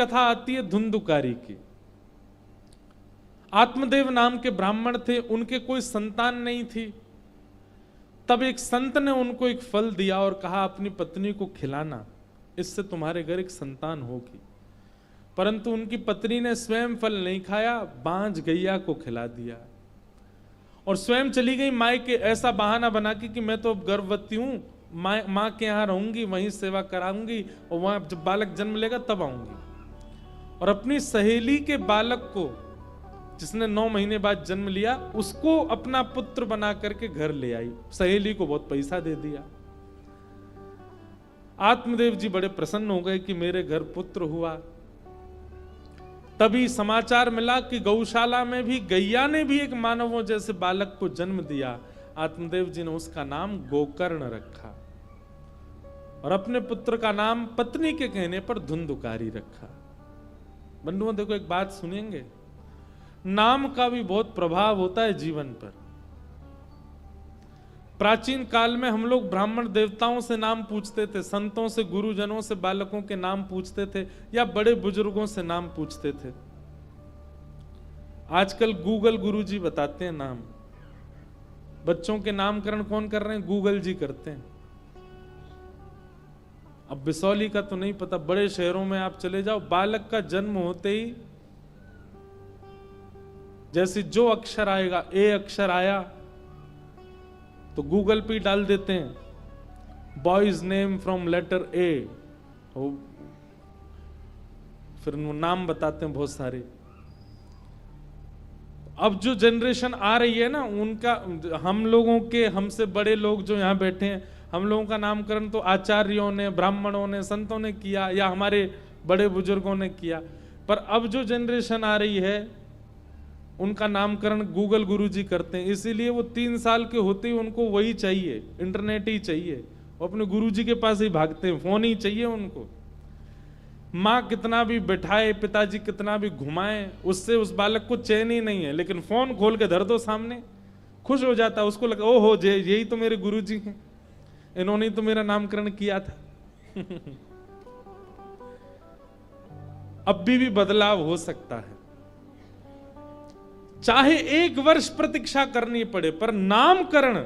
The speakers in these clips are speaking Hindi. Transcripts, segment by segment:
कथा आती है धुंधुकारी की। आत्मदेव नाम के ब्राह्मण थे, उनके कोई संतान नहीं थी। तब एक संत ने उनको एक फल दिया और कहा अपनी पत्नी को खिलाना, इससे तुम्हारे घर एक संतान होगी। परंतु उनकी पत्नी ने स्वयं फल नहीं खाया, बांझ गैया को खिला दिया और स्वयं चली गई मायके, ऐसा बहाना बना कि मैं तो अब गर्भवती हूं, माँ के यहाँ रहूंगी, वहीं सेवा कराऊंगी और वहां जब बालक जन्म लेगा तब आऊंगी। और अपनी सहेली के बालक को, जिसने 9 महीने बाद जन्म लिया, उसको अपना पुत्र बना करके घर ले आई। सहेली को बहुत पैसा दे दिया। आत्मदेव जी बड़े प्रसन्न हो गए कि मेरे घर पुत्र हुआ। तभी समाचार मिला कि गौशाला में भी गैया ने भी एक मानवों जैसे बालक को जन्म दिया। आत्मदेव जी ने उसका नाम गोकर्ण रखा और अपने पुत्र का नाम पत्नी के कहने पर धुंधुकारी रखा। बंधुओं देखो, एक बात सुनेंगे, नाम का भी बहुत प्रभाव होता है जीवन पर। प्राचीन काल में हम लोग ब्राह्मण देवताओं से नाम पूछते थे, संतों से, गुरुजनों से बालकों के नाम पूछते थे या बड़े बुजुर्गों से नाम पूछते थे। आजकल गूगल गुरुजी बताते हैं नाम। बच्चों के नामकरण कौन कर रहे हैं? गूगल जी करते हैं। अब बिसौली का तो नहीं पता, बड़े शहरों में आप चले जाओ, बालक का जन्म होते ही जैसे जो अक्षर आएगा, ए अक्षर आया तो गूगल पे डाल देते हैं boys name from letter A, फिर नाम बताते हैं बहुत सारे। अब जो जनरेशन आ रही है ना, उनका, हम लोगों के, हमसे बड़े लोग जो यहां बैठे हैं, हम लोगों का नामकरण तो आचार्यों ने, ब्राह्मणों ने, संतों ने किया या हमारे बड़े बुजुर्गों ने किया। पर अब जो जनरेशन आ रही है उनका नामकरण गूगल गुरुजी करते हैं। इसीलिए वो 3 साल के होते ही उनको वही चाहिए, इंटरनेट ही चाहिए, वो अपने गुरुजी के पास ही भागते हैं, फोन ही चाहिए उनको। माँ कितना भी बैठाए, पिताजी कितना भी घुमाए, उससे उस बालक को चैन ही नहीं है। लेकिन फोन खोल के धर दो सामने, खुश हो जाता है, उसको लगा ओहो यही तो मेरे गुरुजी हैं, इन्होंने तो मेरा नामकरण किया था। अब भी बदलाव हो सकता है, चाहे 1 वर्ष प्रतीक्षा करनी पड़े, पर नामकरण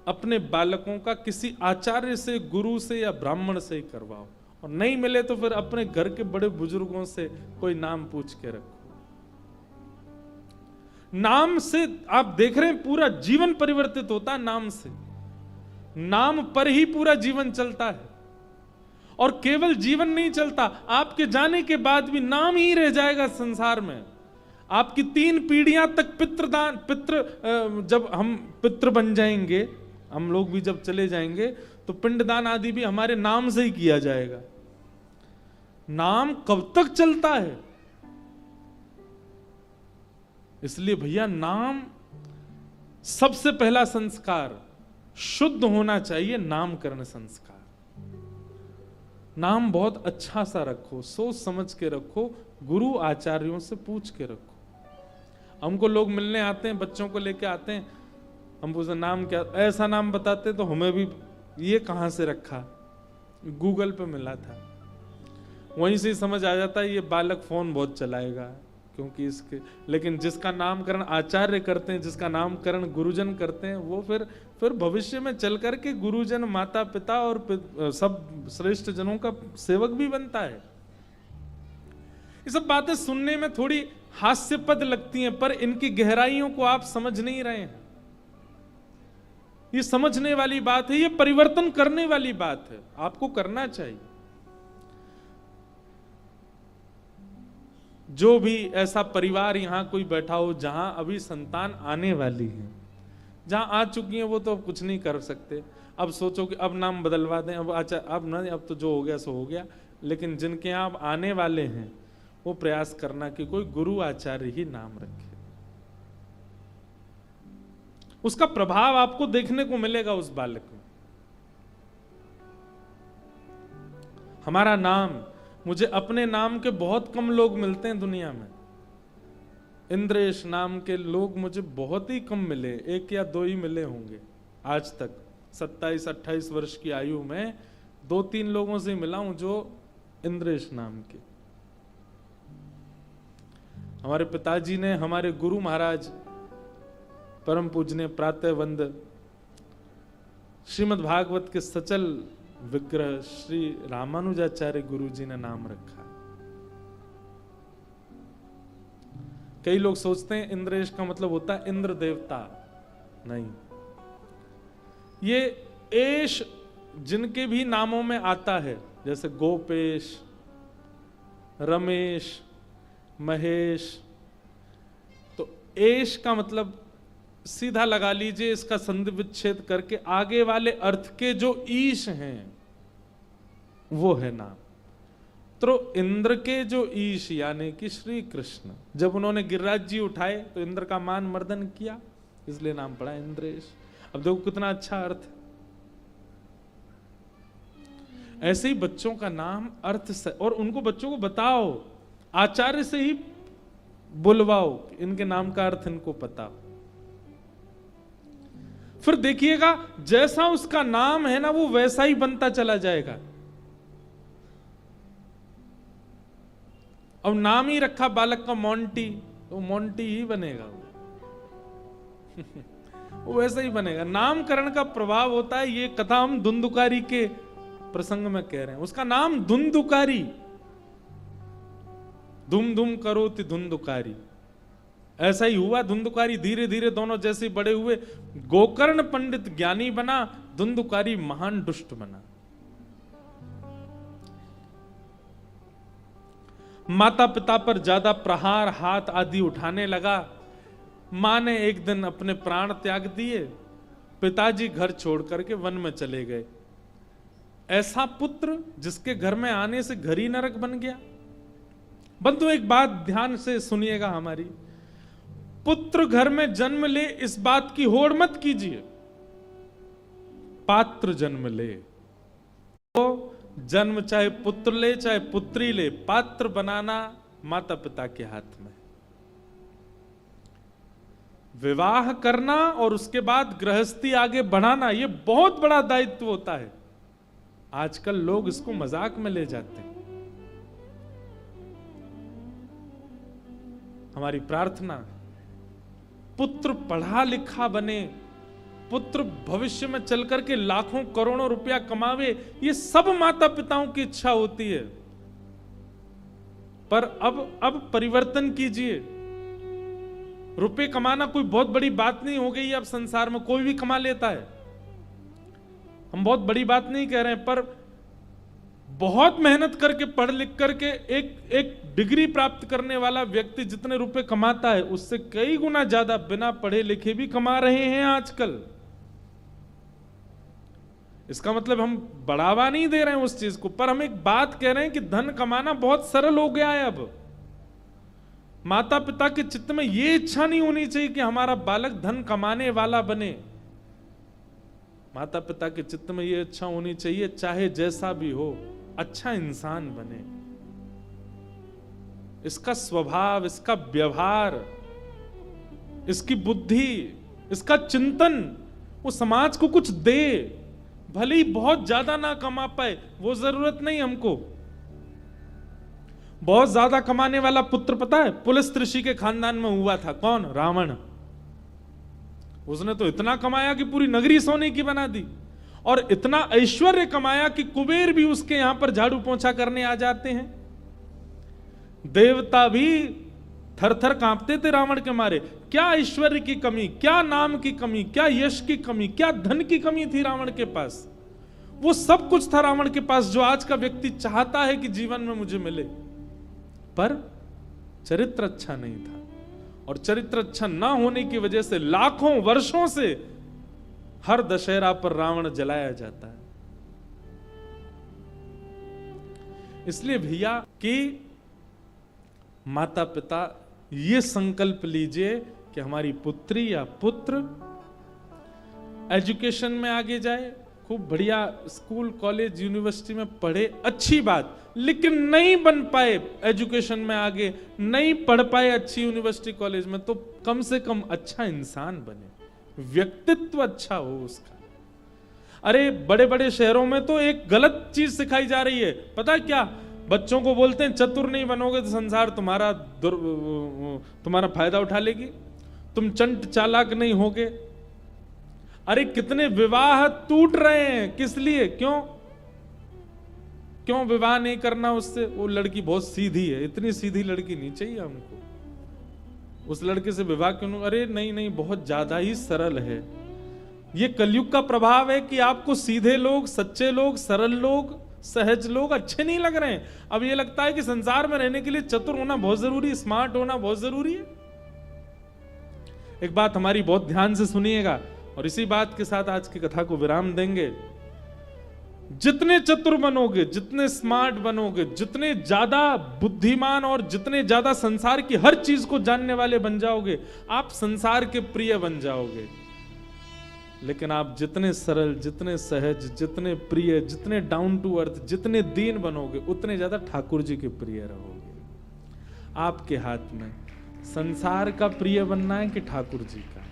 अपने बालकों का किसी आचार्य से, गुरु से या ब्राह्मण से ही करवाओ। और नहीं मिले तो फिर अपने घर के बड़े बुजुर्गों से कोई नाम पूछ के रखो। नाम से आप देख रहे हैं पूरा जीवन परिवर्तित होता है नाम से। नाम पर ही पूरा जीवन चलता है। और केवल जीवन नहीं चलता, आपके जाने के बाद भी नाम ही रह जाएगा संसार में। आपकी 3 पीढ़ियां तक जब हम पितृ बन जाएंगे, हम लोग भी जब चले जाएंगे, तो पिंडदान आदि भी हमारे नाम से ही किया जाएगा। नाम कब तक चलता है? इसलिए भैया, नाम सबसे पहला संस्कार शुद्ध होना चाहिए, नामकरण संस्कार। नाम बहुत अच्छा सा रखो, सोच समझ के रखो, गुरु आचार्यों से पूछ के रखो। हमको लोग मिलने आते हैं, बच्चों को लेके आते हैं, हम पूछते नाम क्या, ऐसा नाम बताते तो हमें भी ये कहां से रखा, गूगल पे मिला था, वहीं से समझ आ जाता है ये बालक फोन बहुत चलाएगा, क्योंकि इसके। लेकिन जिसका नामकरण आचार्य करते हैं, जिसका नामकरण गुरुजन करते हैं, वो फिर भविष्य में चल करके गुरुजन, माता पिता और सब श्रेष्ठ जनों का सेवक भी बनता है। ये सब बातें सुनने में थोड़ी हास्यपद लगती हैं, पर इनकी गहराइयों को आप समझ नहीं रहे हैं। ये समझने वाली बात है, ये परिवर्तन करने वाली बात है, आपको करना चाहिए। जो भी ऐसा परिवार यहां कोई बैठा हो जहां अभी संतान आने वाली है, जहां आ चुकी है, वो तो कुछ नहीं कर सकते। अब सोचो कि अब नाम बदलवा दें, अब तो जो हो गया सो हो गया। लेकिन जिनके यहां अब आने वाले हैं, वो प्रयास करना कि कोई गुरु आचार्य ही नाम रखे। उसका प्रभाव आपको देखने को मिलेगा उस बालक में। हमारा नाम, मुझे अपने नाम के बहुत कम लोग मिलते हैं दुनिया में। इंद्रेश नाम के लोग मुझे बहुत ही कम मिले, 1 या 2 ही मिले होंगे आज तक। 27-28 वर्ष की आयु में 2-3 लोगों से मिला हूं जो इंद्रेश नाम के। हमारे पिताजी ने, हमारे गुरु महाराज परम पूजनीय प्रातः वंद श्रीमद् भागवत के सचल विग्रह श्री रामानुजाचार्य गुरु जी ने नाम रखा। कई लोग सोचते हैं इंद्रेश का मतलब होता है इंद्र देवता, नहीं। ये एश जिनके भी नामों में आता है, जैसे गोपेश, रमेश, महेश, तो एश का मतलब सीधा लगा लीजिए, इसका संधि विच्छेद करके आगे वाले अर्थ के जो ईश हैं वो है नाम। तो इंद्र के जो ईश यानी कि श्री कृष्ण, जब उन्होंने गिरिराज जी उठाए तो इंद्र का मान मर्दन किया, इसलिए नाम पड़ा इंद्रेश। अब देखो कितना अच्छा अर्थ है। ऐसे ही बच्चों का नाम अर्थ से, और उनको बच्चों को बताओ, आचार्य से ही बुलवाओ, इनके नाम का अर्थ इनको पता। फिर देखिएगा जैसा उसका नाम है ना वो वैसा ही बनता चला जाएगा। अब नाम ही रखा बालक का मोंटी, तो मोंटी ही बनेगा वो वैसा ही बनेगा। नामकरण का प्रभाव होता है। ये कथा हम धुंधुकारी के प्रसंग में कह रहे हैं। उसका नाम धुंधुकारी, धुम धुम करोति धुंधुकारी, ऐसा ही हुआ। धुंधुकारी धीरे धीरे दोनों जैसे बड़े हुए। गोकर्ण पंडित ज्ञानी बना, धुंधुकारी महान दुष्ट बना। माता पिता पर ज्यादा प्रहार, हाथ आदि उठाने लगा। मां ने एक दिन अपने प्राण त्याग दिए। पिताजी घर छोड़ करके वन में चले गए। ऐसा पुत्र जिसके घर में आने से घर ही नरक बन गया। बंधु एक बात ध्यान से सुनिएगा हमारी, पुत्र घर में जन्म ले इस बात की होड़ मत कीजिए। पात्र जन्म ले, तो जन्म चाहे पुत्र ले चाहे पुत्री ले, पात्र बनाना माता पिता के हाथ में। विवाह करना और उसके बाद गृहस्थी आगे बढ़ाना, यह बहुत बड़ा दायित्व होता है। आजकल लोग इसको मजाक में ले जाते हैं। हमारी प्रार्थना, पुत्र पढ़ा लिखा बने, पुत्र भविष्य में चल करके लाखों करोड़ों रुपया कमावे, ये सब माता पिताओं की इच्छा होती है। पर अब परिवर्तन कीजिए। रुपए कमाना कोई बहुत बड़ी बात नहीं हो गई। अब संसार में कोई भी कमा लेता है। हम बहुत बड़ी बात नहीं कह रहे हैं, पर बहुत मेहनत करके पढ़ लिख करके एक डिग्री प्राप्त करने वाला व्यक्ति जितने रुपए कमाता है उससे कई गुना ज्यादा बिना पढ़े लिखे भी कमा रहे हैं आजकल। इसका मतलब हम बढ़ावा नहीं दे रहे हैं उस चीज को, पर हम एक बात कह रहे हैं कि धन कमाना बहुत सरल हो गया है। अब माता पिता के चित्त में यह इच्छा नहीं होनी चाहिए कि हमारा बालक धन कमाने वाला बने। माता पिता के चित्त में यह इच्छा होनी चाहिए चाहे जैसा भी हो अच्छा इंसान बने। इसका स्वभाव, इसका व्यवहार, इसकी बुद्धि, इसका चिंतन वो समाज को कुछ दे। भले ही बहुत ज्यादा ना कमा पाए, वो जरूरत नहीं हमको। बहुत ज्यादा कमाने वाला पुत्र पता है पुलिस ऋषि के खानदान में हुआ था। कौन? रावण। उसने तो इतना कमाया कि पूरी नगरी सोने की बना दी, और इतना ऐश्वर्य कमाया कि कुबेर भी उसके यहां पर झाड़ू पोंछा करने आ जाते हैं। देवता भी थर थर कांपते थे रावण के मारे। क्या ऐश्वर्य की कमी, क्या नाम की कमी, क्या यश की कमी, क्या धन की कमी थी रावण के पास। वो सब कुछ था रावण के पास जो आज का व्यक्ति चाहता है कि जीवन में मुझे मिले, पर चरित्र अच्छा नहीं था। और चरित्र अच्छा ना होने की वजह से लाखों वर्षों से हर दशहरा पर रावण जलाया जाता है। इसलिए भैया कि माता पिता ये संकल्प लीजिए कि हमारी पुत्री या पुत्र एजुकेशन में आगे जाए, खूब बढ़िया स्कूल कॉलेज यूनिवर्सिटी में पढ़े, अच्छी बात, लेकिन नहीं बन पाए एजुकेशन में आगे, नहीं पढ़ पाए अच्छी यूनिवर्सिटी कॉलेज में, तो कम से कम अच्छा इंसान बने, व्यक्तित्व अच्छा हो उसका। अरे बड़े बड़े शहरों में तो एक गलत चीज सिखाई जा रही है, पता है क्या? बच्चों को बोलते हैं चतुर नहीं बनोगे तो संसार तुम्हारा फायदा उठा लेगी, तुम चंट चालाक नहीं होगे। अरे कितने विवाह टूट रहे हैं, किस लिए? क्यों विवाह नहीं करना उससे? वो लड़की बहुत सीधी है, इतनी सीधी लड़की नहीं चाहिए हमको, उस लड़के से विवाह क्यों? अरे नहीं, बहुत ज्यादा ही सरल है। ये कलयुग का प्रभाव है कि आपको सीधे लोग, सच्चे लोग, सरल लोग, सहज लोग अच्छे नहीं लग रहे हैं। अब ये लगता है कि संसार में रहने के लिए चतुर होना बहुत जरूरी है, स्मार्ट होना बहुत जरूरी है। एक बात हमारी बहुत ध्यान से सुनिएगा और इसी बात के साथ आज की कथा को विराम देंगे। जितने चतुर बनोगे, जितने स्मार्ट बनोगे, जितने ज्यादा बुद्धिमान और जितने ज्यादा संसार की हर चीज को जानने वाले बन जाओगे, आप संसार के प्रिय बन जाओगे। लेकिन आप जितने सरल, जितने सहज, जितने प्रिय, जितने डाउन टू अर्थ, जितने दीन बनोगे, उतने ज्यादा ठाकुर जी के प्रिय रहोगे। आपके हाथ में संसार का प्रिय बनना है कि ठाकुर जी का?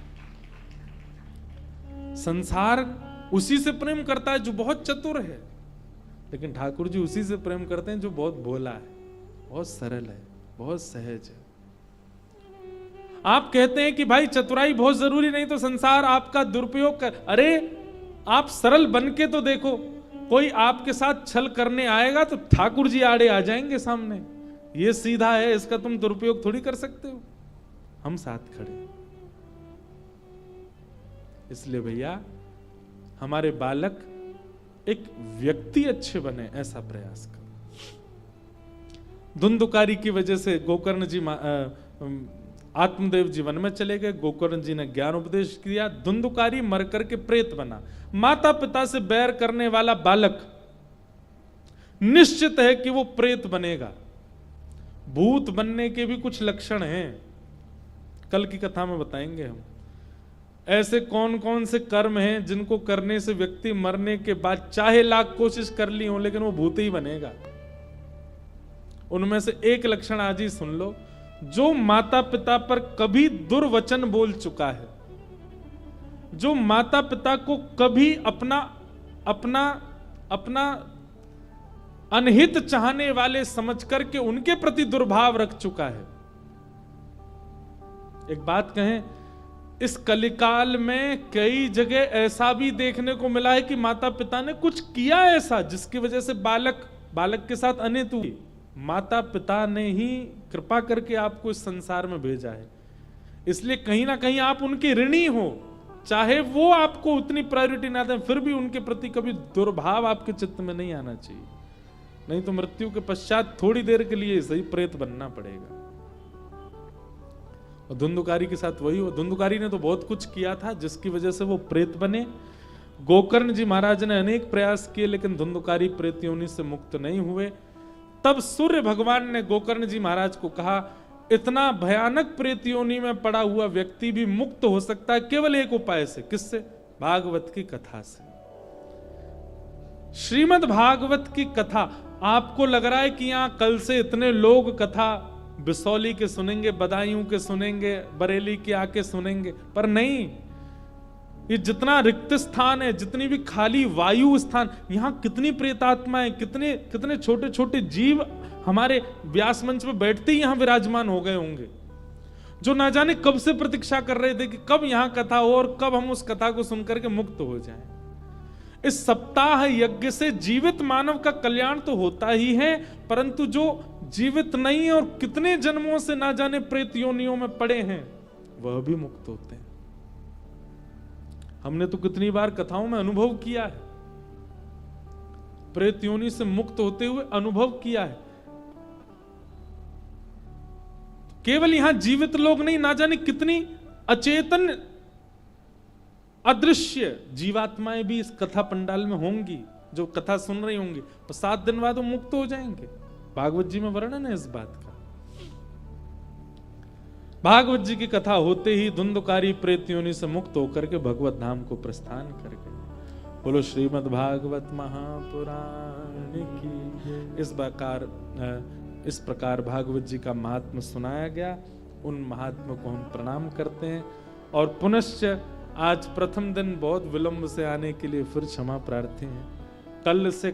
संसार उसी से प्रेम करता है जो बहुत चतुर है, लेकिन ठाकुर जी उसी से प्रेम करते हैं जो बहुत भोला है, बहुत सरल है, बहुत सहज है। आप कहते हैं कि भाई चतुराई बहुत जरूरी, नहीं तो संसार आपका दुरुपयोग कर। अरे आप सरल बन के तो देखो, कोई आपके साथ छल करने आएगा तो ठाकुर जी आड़े आ जाएंगे सामने, ये सीधा है, इसका तुम दुरुपयोग थोड़ी कर सकते हो, हम साथ खड़े। इसलिए भैया हमारे बालक एक व्यक्ति अच्छे बने, ऐसा प्रयास करो। धुंधुकारी की वजह से गोकर्ण जी आत्मदेव जी वन में चले गए, गोकर्ण जी ने ज्ञान उपदेश किया, धुंधुकारी मर करके प्रेत बना। माता पिता से बैर करने वाला बालक निश्चित है कि वो प्रेत बनेगा। भूत बनने के भी कुछ लक्षण हैं, कल की कथा में बताएंगे हम। ऐसे कौन कौन से कर्म हैं जिनको करने से व्यक्ति मरने के बाद चाहे लाख कोशिश कर ली हो लेकिन वो भूत ही बनेगा। उनमें से एक लक्षण आज ही सुन लो, जो माता पिता पर कभी दुर्वचन बोल चुका है, जो माता पिता को कभी अपना अनहित चाहने वाले समझ करके उनके प्रति दुर्भाव रख चुका है। एक बात कहें, इस कलिकाल में कई जगह ऐसा भी देखने को मिला है कि माता पिता ने कुछ किया ऐसा जिसकी वजह से बालक के साथ अनित हुई। माता पिता ने ही कृपा करके आपको इस संसार में भेजा है, इसलिए कहीं ना कहीं आप उनके ऋणी हो। चाहे वो आपको उतनी प्रायोरिटी ना दें, फिर भी उनके प्रति कभी दुर्भाव आपके चित्त में नहीं आना चाहिए, नहीं तो मृत्यु के पश्चात थोड़ी देर के लिए सही प्रेत बनना पड़ेगा। और धुंधुकारी के साथ वही हो। धुंधुकारी ने तो बहुत कुछ किया था जिसकी वजह से वो प्रेत बने। गोकर्ण जी महाराज ने अनेक प्रयास किए लेकिन धुंधुकारी प्रेत योनि से मुक्त नहीं हुए। तब सूर्य भगवान ने गोकर्ण जी महाराज को कहा, इतना भयानक प्रेत योनि में पड़ा हुआ व्यक्ति भी मुक्त हो सकता है केवल एक उपाय से। किससे? भागवत की कथा से। श्रीमद् भागवत की कथा। आपको लग रहा है कि यहां कल से इतने लोग कथा बिसौली के सुनेंगे, बदायूं के सुनेंगे, बरेली के आके सुनेंगे, पर नहीं, ये जितना रिक्त स्थान है, जितनी भी खाली वायु स्थान, यहां कितनी प्रेतात्माएं, कितने कितने छोटे छोटे जीव हमारे व्यास मंच पे बैठते ही यहां विराजमान हो गए होंगे, जो ना जाने कब से प्रतीक्षा कर रहे थे कि कब यहां कथा हो और कब हम उस कथा को सुनकर के मुक्त हो जाएं। इस सप्ताह यज्ञ से जीवित मानव का कल्याण तो होता ही है, परंतु जो जीवित नहीं है और कितने जन्मों से ना जाने प्रेत योनियों में पड़े हैं, वह भी मुक्त होते हैं। हमने तो कितनी बार कथाओं में अनुभव किया है, प्रेत योनि से मुक्त होते हुए अनुभव किया है। केवल यहां जीवित लोग नहीं, ना जाने कितनी अचेतन अदृश्य जीवात्माएं भी इस कथा पंडाल में होंगी, जो कथा सुन रही होंगी, तो 7 दिन बाद वो मुक्त हो जाएंगे। भागवत जी में वर्णन है इस बात का। भागवत जी की कथा होते ही धुंधुकारी प्रेत योनि से मुक्त होकर के भगवत धाम को प्रस्थान कर गए। बोलो श्रीमद् भागवत महापुराण की। इस प्रकार भागवत जी का महात्म्य सुनाया गया। उन महात्मा को हम प्रणाम करते हैं और पुनश्च आज प्रथम दिन बहुत विलंब से आने के लिए फिर क्षमा प्रार्थी हैं। कल से